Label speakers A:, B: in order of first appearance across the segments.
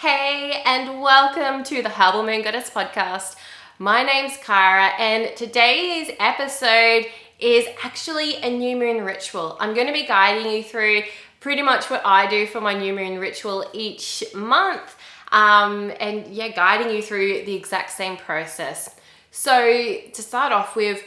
A: Hey, and welcome to the Herbal Moon Goddess podcast. My name's Kyra, and today's episode is actually a new moon ritual. I'm going to be guiding you through pretty much what I do for my new moon ritual each month, guiding you through the exact same process. So to start off with,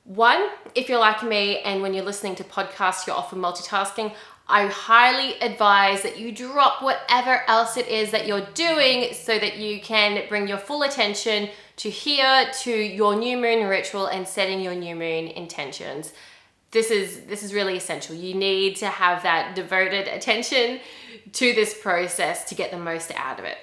A: one, if you're like me and when you're listening to podcasts, you're often multitasking, I highly advise that you drop whatever else it is that you're doing so that you can bring your full attention to your new moon ritual and setting your new moon intentions. This is really essential. You need to have that devoted attention to this process to get the most out of it.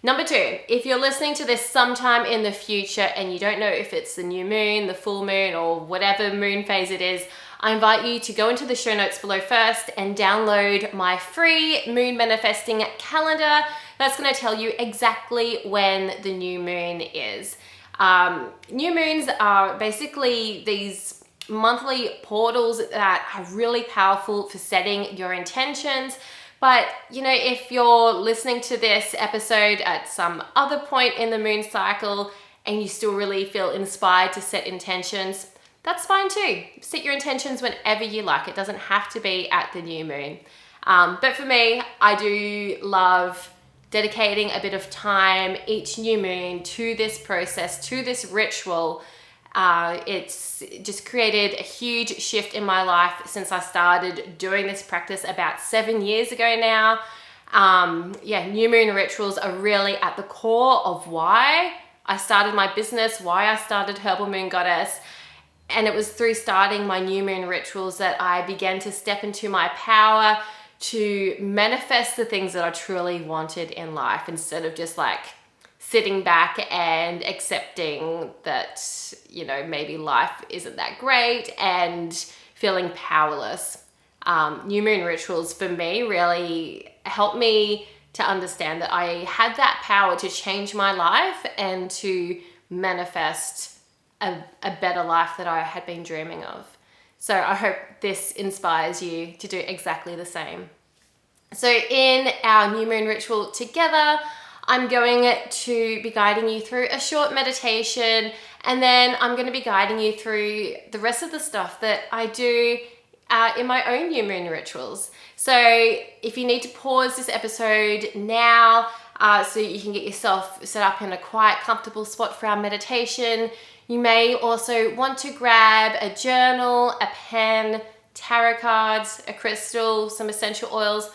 A: Number two, if you're listening to this sometime in the future and you don't know if it's the new moon, the full moon, or whatever moon phase it is, I invite you to go into the show notes below first and download my free moon manifesting calendar. That's going to tell you exactly when the new moon is. New moons are basically these monthly portals that are really powerful for setting your intentions. But, if you're listening to this episode at some other point in the moon cycle and you still really feel inspired to set intentions, that's fine too. Set your intentions whenever you like. It doesn't have to be at the new moon. But for me, I do love dedicating a bit of time each new moon to this process, to this ritual. It's just created a huge shift in my life since I started doing this practice about 7 years ago now. New moon rituals are really at the core of why I started my business, why I started Herbal Moon Goddess. And it was through starting my new moon rituals that I began to step into my power to manifest the things that I truly wanted in life, instead of just sitting back and accepting that, maybe life isn't that great and feeling powerless. New moon rituals for me really helped me to understand that I had that power to change my life and to manifest a better life that I had been dreaming of. So I hope this inspires you to do exactly the same. So in our new moon ritual together, I'm going to be guiding you through a short meditation, and then I'm going to be guiding you through the rest of the stuff that I do in my own new moon rituals. So if you need to pause this episode now so you can get yourself set up in a quiet, comfortable spot for our meditation, you may also want to grab a journal, a pen, tarot cards, a crystal, some essential oils,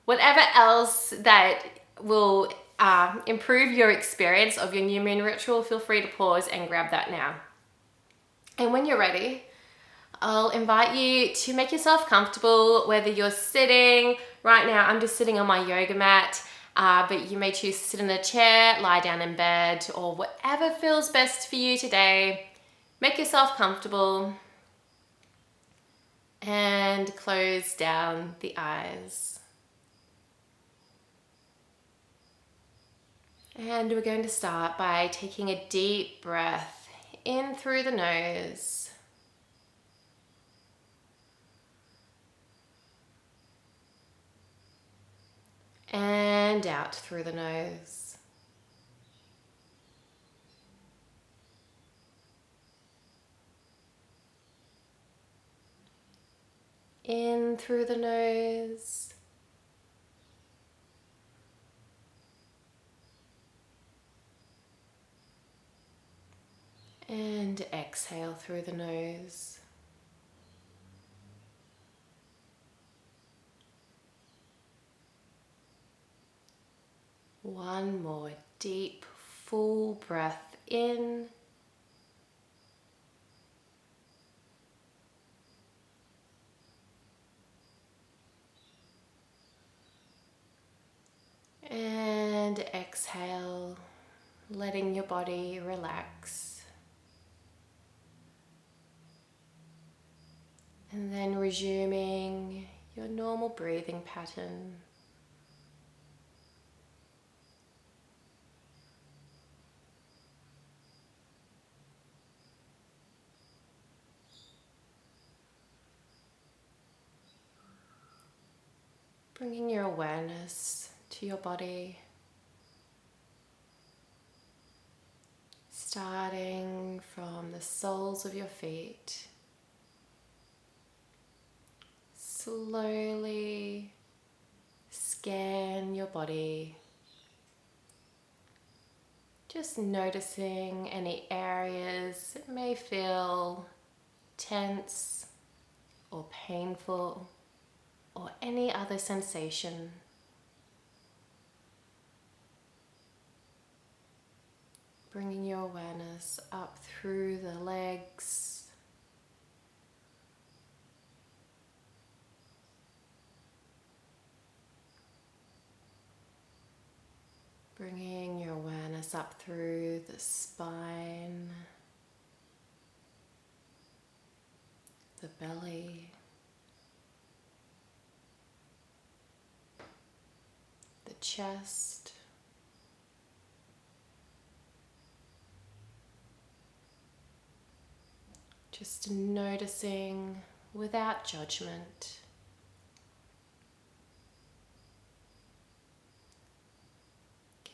A: whatever else that will improve your experience of your new moon ritual. Feel free to pause and grab that now. And when you're ready, I'll invite you to make yourself comfortable, whether you're sitting. Right now, I'm just sitting on my yoga mat, but you may choose to sit in a chair, lie down in bed, or whatever feels best for you today. Make yourself comfortable and close down the eyes. And we're going to start by taking a deep breath in through the nose. And out through the nose. In through the nose. And exhale through the nose. One more deep, full breath in. And exhale, letting your body relax. And then resuming your normal breathing pattern. Bringing your awareness to your body. starting from the soles of your feet, slowly scan your body, just noticing any areas that may feel tense or painful or any other sensation. Bringing your awareness up through the legs, bringing your awareness up through the spine, the belly, the chest, just noticing without judgment.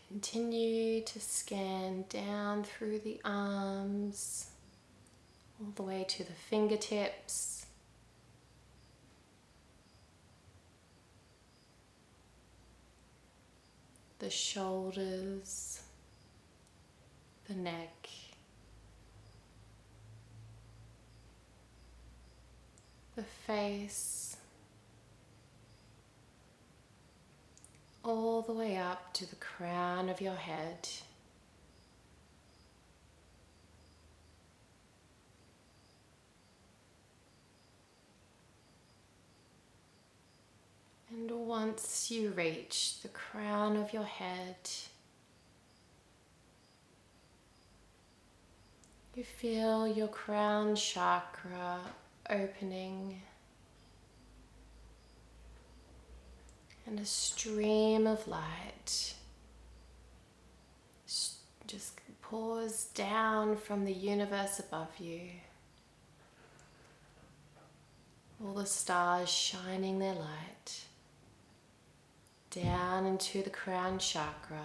A: Continue to scan down through the arms, all the way to the fingertips, the shoulders, the neck, the face, all the way up to the crown of your head. And once you reach the crown of your head, you feel your crown chakra opening, and a stream of light just pours down from the universe above you. All the stars shining their light down into the crown chakra.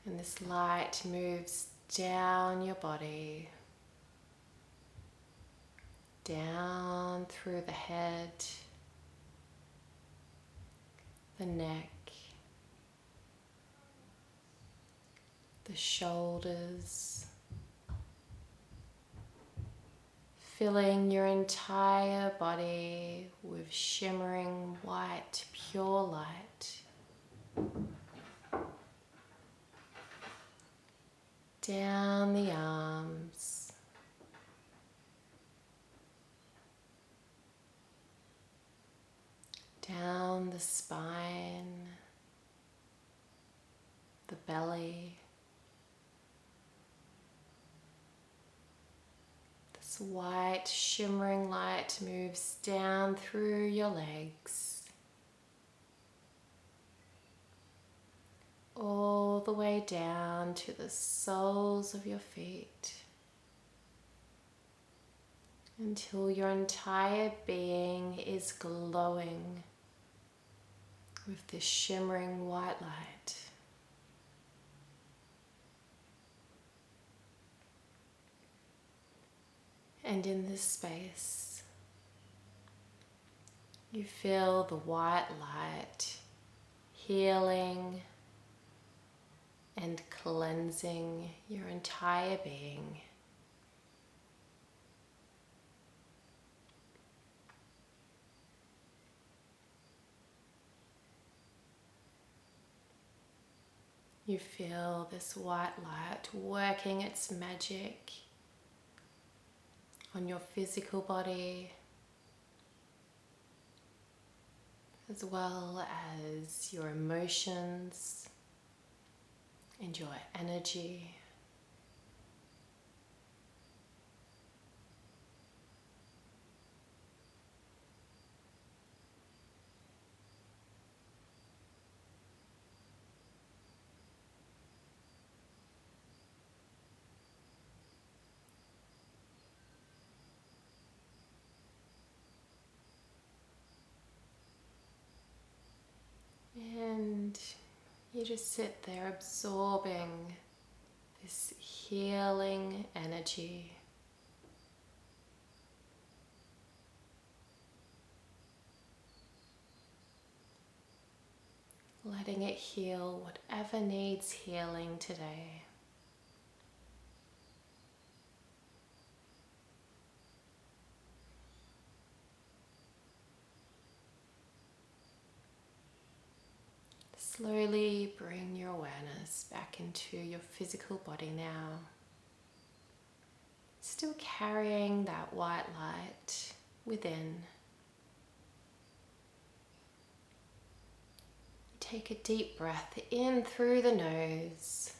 A: And this light moves down your body, down through the head, the neck, the shoulders, filling your entire body with shimmering white, pure light. Down the arms, down the spine, the belly. This white shimmering light moves down through your legs, all the way down to the soles of your feet, until your entire being is glowing with this shimmering white light. And in this space, you feel the white light healing and cleansing your entire being. You feel this white light working its magic on your physical body, as well as your emotions and your energy. And You just sit there absorbing this healing energy. Letting it heal whatever needs healing today. Slowly bring your awareness back into your physical body now. Still carrying that white light within. Take a deep breath in through the nose.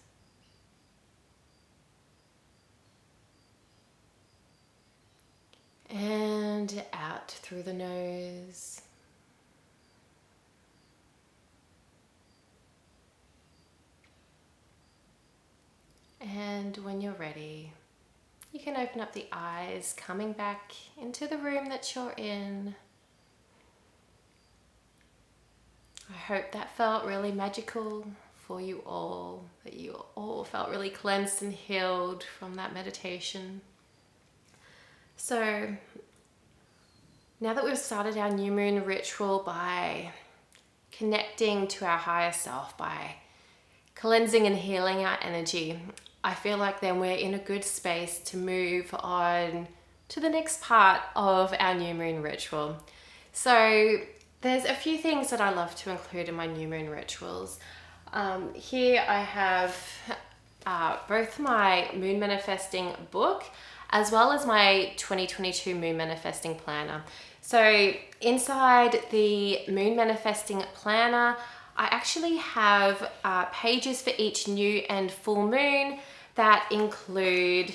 A: And out through the nose. And when you're ready, you can open up the eyes, coming back into the room that you're in. I hope that felt really magical for you all, that you all felt really cleansed and healed from that meditation. So now that we've started our new moon ritual by connecting to our higher self, by cleansing and healing our energy, I feel like then we're in a good space to move on to the next part of our new moon ritual. So there's a few things that I love to include in my new moon rituals. Here I have both my moon manifesting book as well as my 2022 moon manifesting planner. So inside the moon manifesting planner, I actually have pages for each new and full moon that include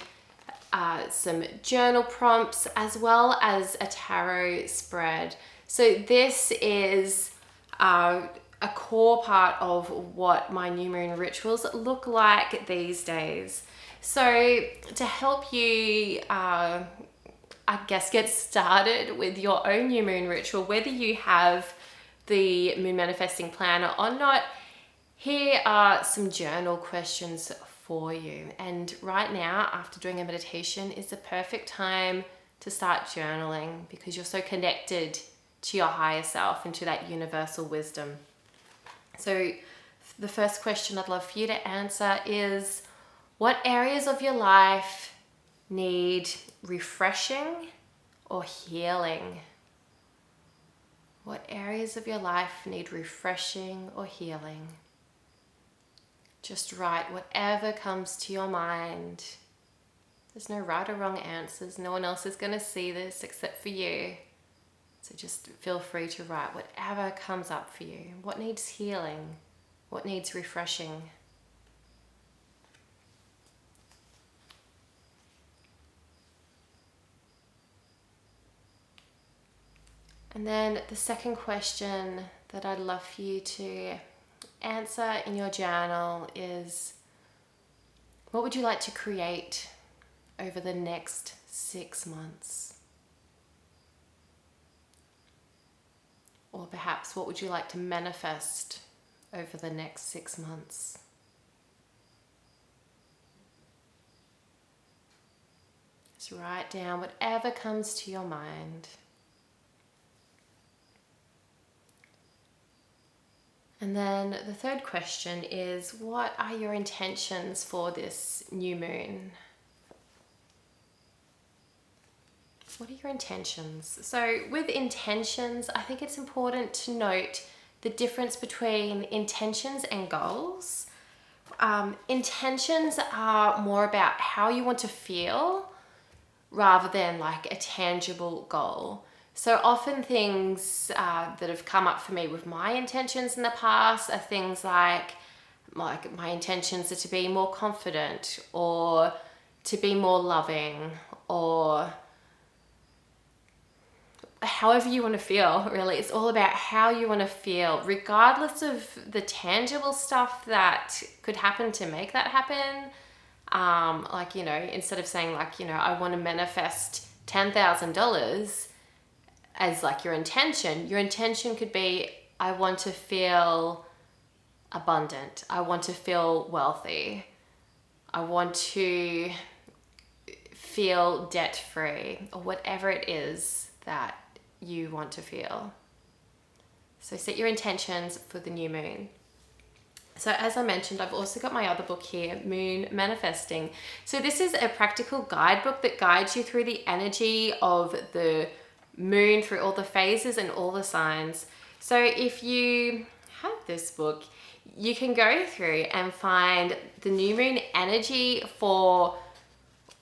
A: some journal prompts as well as a tarot spread. So this is a core part of what my new moon rituals look like these days. So to help you, I guess, get started with your own new moon ritual, whether you have the moon manifesting planner or not, here are some journal questions for you. And right now, after doing a meditation, is the perfect time to start journaling because you're so connected to your higher self and to that universal wisdom. So the first question I'd love for you to answer is, what areas of your life need refreshing or healing? What areas of your life need refreshing or healing? Just write whatever comes to your mind. There's no right or wrong answers. No one else is going to see this except for you. So just feel free to write whatever comes up for you. What needs healing? What needs refreshing? And then the second question that I'd love for you to answer in your journal is, what would you like to create over the next 6 months? Or perhaps, what would you like to manifest over the next 6 months? Just write down whatever comes to your mind. And then the third question is, what are your intentions for this new moon? What are your intentions? So with intentions, I think it's important to note the difference between intentions and goals. Intentions are more about how you want to feel rather than like a tangible goal. So often things that have come up for me with my intentions in the past are things like my intentions are to be more confident or to be more loving, or however you want to feel, really. It's all about how you want to feel, regardless of the tangible stuff that could happen to make that happen. Like, you know, instead of saying like, you know, I want to manifest $10,000 as like your intention could be, I want to feel abundant. I want to feel wealthy. I want to feel debt-free, or whatever it is that you want to feel. So set your intentions for the new moon. So as I mentioned, I've also got my other book here, Moon Manifesting. So this is a practical guidebook that guides you through the energy of the moon, through all the phases and all the signs. So if you have this book, you can go through and find the new moon energy for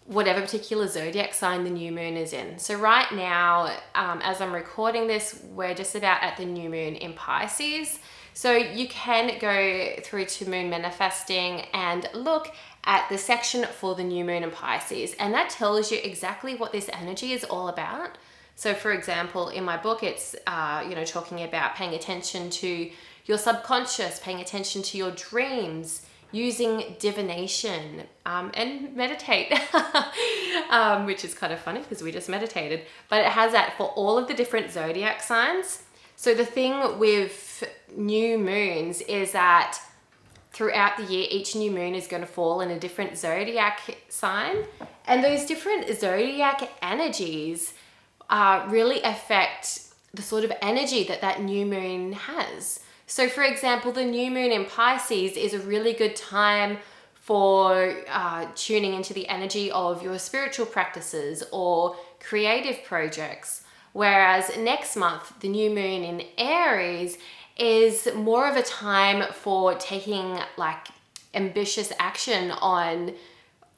A: whatever particular zodiac sign the new moon is in. So right now, as I'm recording this, we're just about at the new moon in Pisces. So you can go through to Moon Manifesting and look at the section for the new moon in Pisces, and that tells you exactly what this energy is all about. So for example, in my book, it's talking about paying attention to your subconscious, paying attention to your dreams, using divination, and meditate, which is kind of funny because we just meditated, but it has that for all of the different zodiac signs. So the thing with new moons is that throughout the year, each new moon is going to fall in a different zodiac sign, and those different zodiac energies really affect the sort of energy that new moon has. So for example, the new moon in Pisces is a really good time for tuning into the energy of your spiritual practices or creative projects. Whereas next month, the new moon in Aries is more of a time for taking like ambitious action on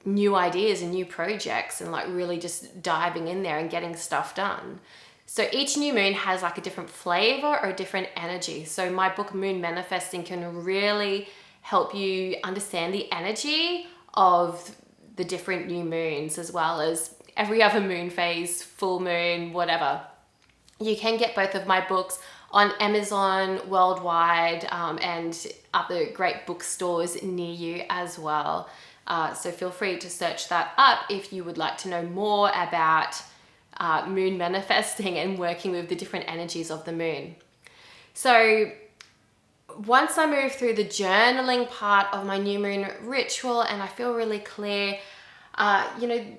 A: new ideas and new projects and like really just diving in there and getting stuff done. So each new moon has like a different flavor or a different energy. So my book Moon Manifesting can really help you understand the energy of the different new moons, as well as every other moon phase, full moon, whatever. You can get both of my books on Amazon worldwide, and other great bookstores near you as well. So feel free to search that up if you would like to know more about moon manifesting and working with the different energies of the moon. So once I move through the journaling part of my new moon ritual and I feel really clear,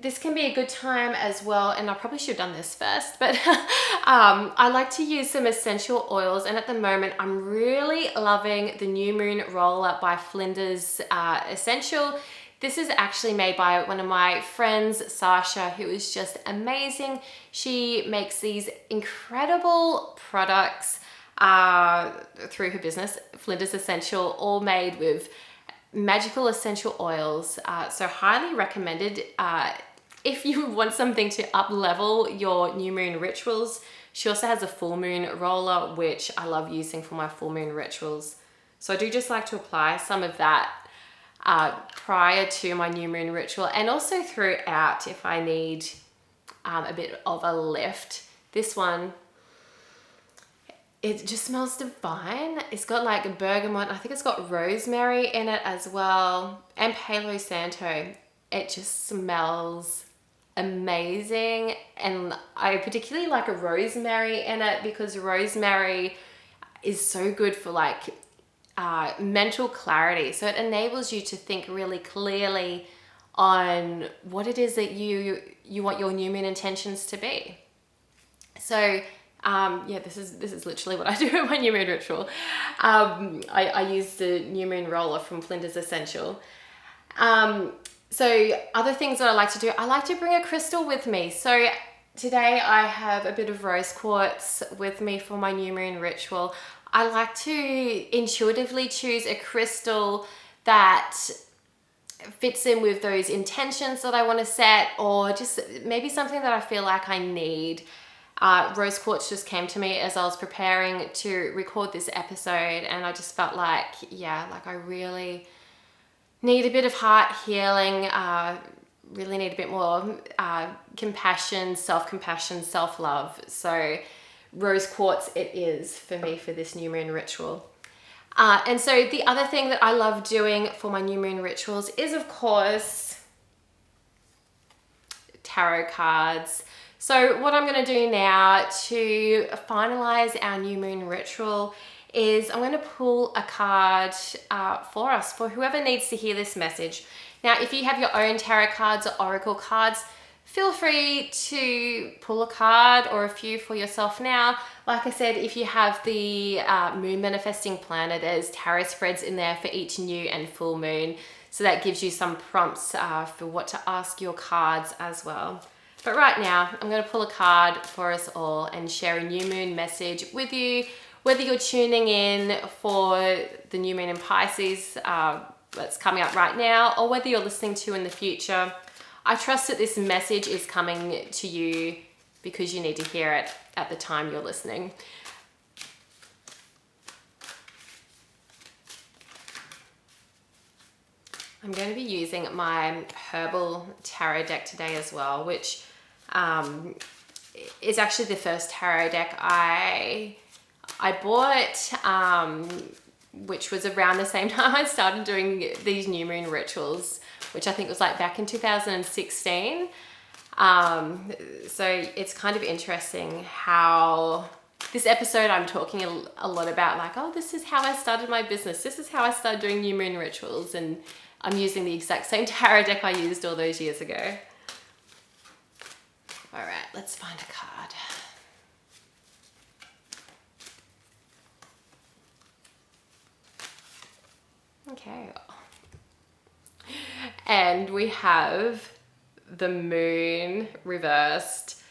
A: this can be a good time as well, and I probably should have done this first, but I like to use some essential oils, and at the moment I'm really loving the New Moon Roller by Flinders Essential. This is actually made by one of my friends, Sasha, who is just amazing. She makes these incredible products through her business, Flinders Essential, all made with magical essential oils. So highly recommended if you want something to up level your new moon rituals. She also has a full moon roller, which I love using for my full moon rituals. So I do just like to apply some of that prior to my new moon ritual, and also throughout if I need a bit of a lift. This one, it just smells divine. It's got like bergamot, I think it's got rosemary in it as well, and Palo Santo. It just smells amazing, and I particularly like a rosemary in it because rosemary is so good for like mental clarity. So it enables you to think really clearly on what it is that you want your new moon intentions to be. So this is literally what I do in my new moon ritual. I use the new moon roller from Flinders Essential. So other things that I like to do, I like to bring a crystal with me. So today I have a bit of rose quartz with me for my new moon ritual. I like to intuitively choose a crystal that fits in with those intentions that I want to set, or just maybe something that I feel like I need. Rose quartz just came to me as I was preparing to record this episode, and I just felt like, I really need a bit of heart healing, really need a bit more compassion, self-compassion, self-love. So rose quartz it is for me for this new moon ritual. And so the other thing that I love doing for my new moon rituals is, of course, tarot cards. So what I'm going to do now to finalize our new moon ritual is I'm going to pull a card for us, for whoever needs to hear this message. Now, if you have your own tarot cards or oracle cards, feel free to pull a card or a few for yourself now. Like I said, if you have the Moon Manifesting Planner, there's tarot spreads in there for each new and full moon. So that gives you some prompts for what to ask your cards as well. But right now, I'm going to pull a card for us all and share a new moon message with you, whether you're tuning in for the new moon in Pisces that's coming up right now, or whether you're listening to in the future. I trust that this message is coming to you because you need to hear it at the time you're listening. I'm going to be using my herbal tarot deck today as well, which is actually the first tarot deck I bought, which was around the same time I started doing these new moon rituals, which I think was like back in 2016. So it's kind of interesting how this episode I'm talking a lot about like, oh, this is how I started my business. This is how I started doing new moon rituals. And I'm using the exact same tarot deck I used all those years ago. All right, let's find a card. Okay. And we have the moon reversed,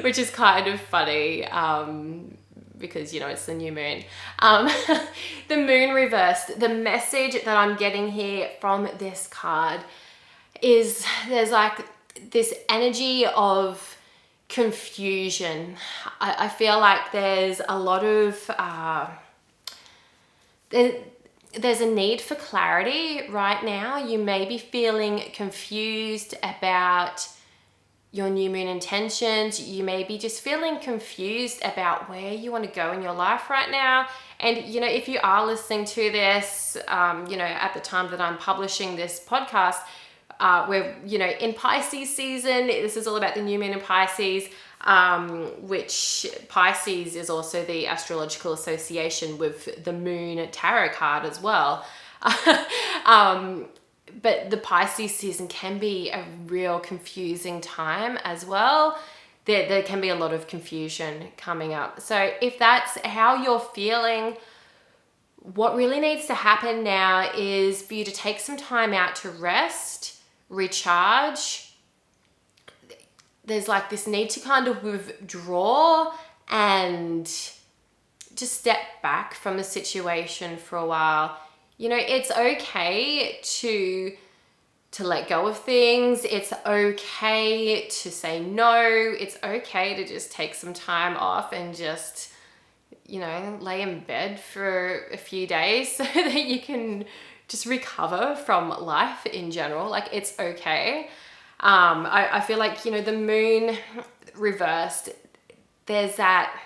A: which is kind of funny because, you know, it's the new moon. The moon reversed, the message that I'm getting here from this card is there's like this energy of confusion. I feel like there's a lot of there's a need for clarity right now. You may be feeling confused about your new moon intentions. You may be just feeling confused about where you want to go in your life right now. And, you know, if you are listening to this, you know, at the time that I'm publishing this podcast, we're, you know, in Pisces season. This is all about the new moon in Pisces, which Pisces is also the astrological association with the moon tarot card as well. But the Pisces season can be a real confusing time as well. There can be a lot of confusion coming up. So if that's how you're feeling, what really needs to happen now is for you to take some time out to rest, recharge. There's like this need to kind of withdraw and just step back from the situation for a while. You know, it's okay to let go of things. It's okay to say no. It's okay to just take some time off and just, you know, lay in bed for a few days so that you can just recover from life in general. Like, it's okay. I feel like, you know, the moon reversed, there's that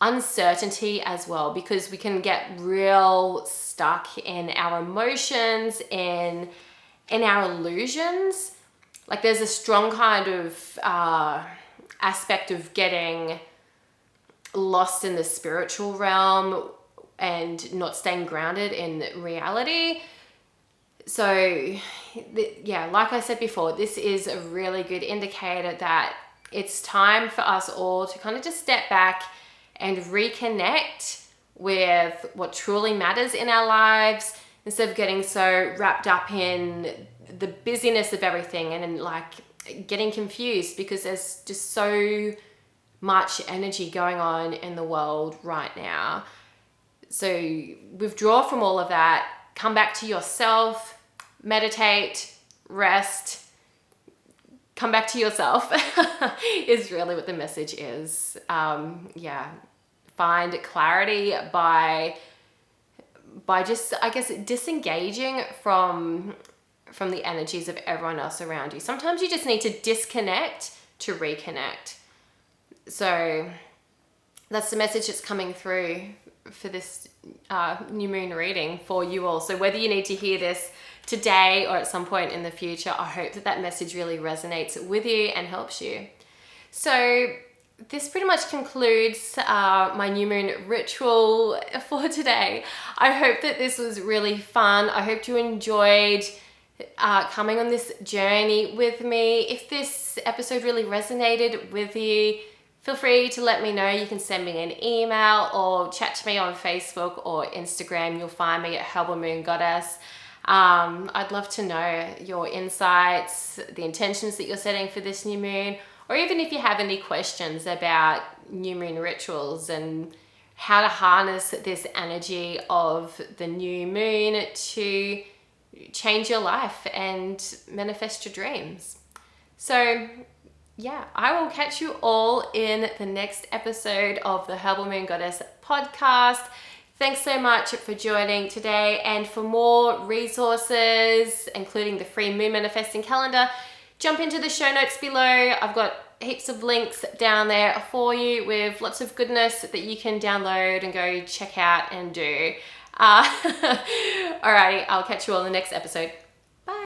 A: uncertainty as well, because we can get real stuck in our emotions, in our illusions. Like, there's a strong kind of aspect of getting lost in the spiritual realm and not staying grounded in reality. So yeah, like I said before, this is a really good indicator that it's time for us all to kind of just step back and reconnect with what truly matters in our lives, instead of getting so wrapped up in the busyness of everything and in like getting confused, because there's just so much energy going on in the world right now. So withdraw from all of that, come back to yourself, meditate, rest, come back to yourself is really what the message is. Yeah, find clarity by just, I guess, disengaging from the energies of everyone else around you. Sometimes you just need to disconnect to reconnect. So that's the message that's coming through new moon reading for you all. So whether you need to hear this today or at some point in the future, I hope that message really resonates with you and helps you. So this pretty much concludes my new moon ritual for today. I hope that this was really fun. I hope you enjoyed coming on this journey with me. If this episode really resonated with you, feel free to let me know. You can send me an email or chat to me on Facebook or Instagram. You'll find me at Herbal Moon Goddess. I'd love to know your insights, the intentions that you're setting for this new moon, or even if you have any questions about new moon rituals and how to harness this energy of the new moon to change your life and manifest your dreams. So yeah, I will catch you all in the next episode of the Herbal Moon Goddess podcast. Thanks so much for joining today, and for more resources, including the free moon manifesting calendar, jump into the show notes below. I've got heaps of links down there for you with lots of goodness that you can download and go check out and do. Alrighty, I'll catch you all in the next episode.